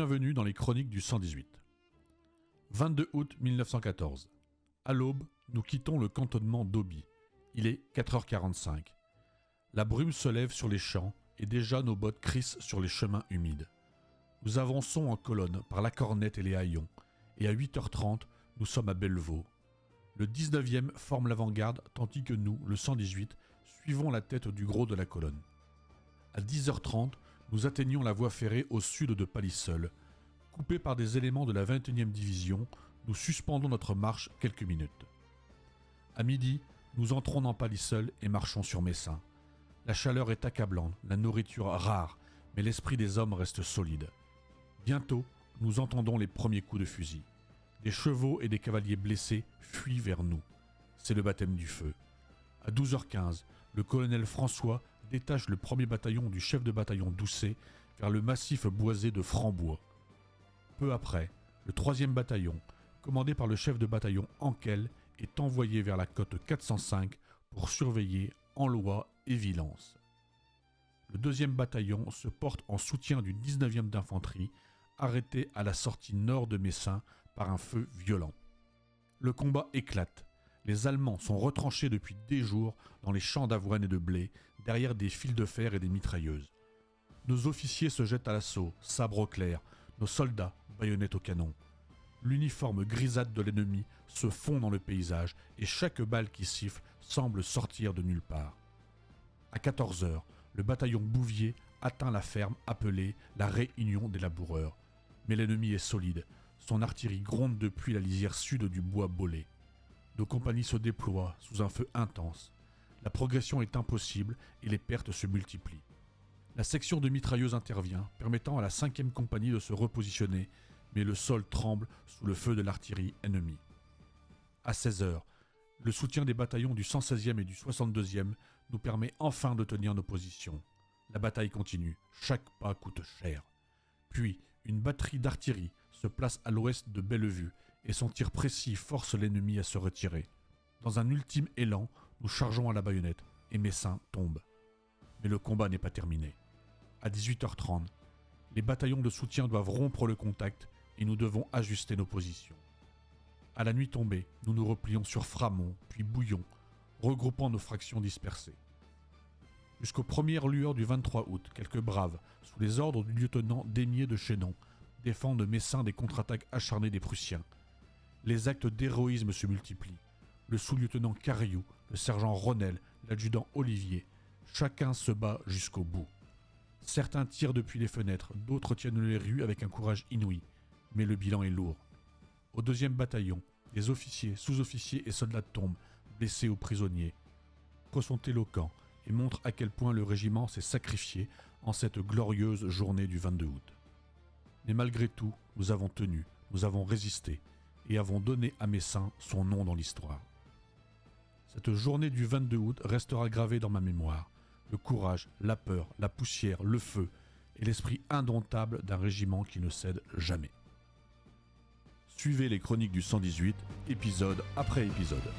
Bienvenue dans les chroniques du 118. 22 août 1914. À l'aube, nous quittons le cantonnement d'Auby. Il est 4h45. La brume se lève sur les champs et déjà nos bottes crissent sur les chemins humides. Nous avançons en colonne par la Cornette et les Haillons et à 8h30, nous sommes à Bellevaux. Le 19e forme l'avant-garde tandis que nous, le 118, suivons la tête du gros de la colonne. À 10h30, nous atteignons la voie ferrée au sud de Palissol. Coupés par des éléments de la 21e division, nous suspendons notre marche quelques minutes. À midi, nous entrons dans Palissol et marchons sur Messin. La chaleur est accablante, la nourriture rare, mais l'esprit des hommes reste solide. Bientôt, nous entendons les premiers coups de fusil. Des chevaux et des cavaliers blessés fuient vers nous. C'est le baptême du feu. À 12h15, le colonel François détache le premier bataillon du chef de bataillon Doucet vers le massif boisé de Frambois. Peu après, le 3e bataillon, commandé par le chef de bataillon Anquel, est envoyé vers la côte 405 pour surveiller Anlois et Villance. Le 2e bataillon se porte en soutien du 19e d'infanterie, arrêté à la sortie nord de Messin par un feu violent. Le combat éclate. Les Allemands sont retranchés depuis des jours dans les champs d'avoine et de blé, derrière des fils de fer et des mitrailleuses. Nos officiers se jettent à l'assaut, sabre au clair, nos soldats, baïonnettes au canon. L'uniforme grisâtre de l'ennemi se fond dans le paysage et chaque balle qui siffle semble sortir de nulle part. À 14h, le bataillon Bouvier atteint la ferme appelée la Réunion des Laboureurs. Mais l'ennemi est solide, son artillerie gronde depuis la lisière sud du bois Bollé. Nos compagnies se déploient sous un feu intense. La progression est impossible et les pertes se multiplient. La section de mitrailleuses intervient, permettant à la 5e compagnie de se repositionner, mais le sol tremble sous le feu de l'artillerie ennemie. À 16h, le soutien des bataillons du 116e et du 62e nous permet enfin de tenir nos positions. La bataille continue, chaque pas coûte cher. Puis, une batterie d'artillerie se place à l'ouest de Bellevue et son tir précis force l'ennemi à se retirer. Dans un ultime élan, nous chargeons à la baïonnette et Messin tombe. Mais le combat n'est pas terminé. À 18h30, les bataillons de soutien doivent rompre le contact et nous devons ajuster nos positions. À la nuit tombée, nous nous replions sur Framont, puis Bouillon, regroupant nos fractions dispersées. Jusqu'aux premières lueurs du 23 août, quelques braves, sous les ordres du lieutenant Démier de Chénon, défendent Messin des contre-attaques acharnées des Prussiens. Les actes d'héroïsme se multiplient. Le sous-lieutenant Cariou, le sergent Ronel, l'adjudant Olivier, chacun se bat jusqu'au bout. Certains tirent depuis les fenêtres, d'autres tiennent les rues avec un courage inouï, mais le bilan est lourd. Au 2e bataillon, les officiers, sous-officiers et soldats tombent, blessés ou prisonniers. Sont éloquents et montrent à quel point le régiment s'est sacrifié en cette glorieuse journée du 22 août. Mais malgré tout, nous avons tenu, nous avons résisté et avons donné à Messin son nom dans l'histoire. Cette journée du 22 août restera gravée dans ma mémoire. Le courage, la peur, la poussière, le feu et l'esprit indomptable d'un régiment qui ne cède jamais. Suivez les chroniques du 118, épisode après épisode.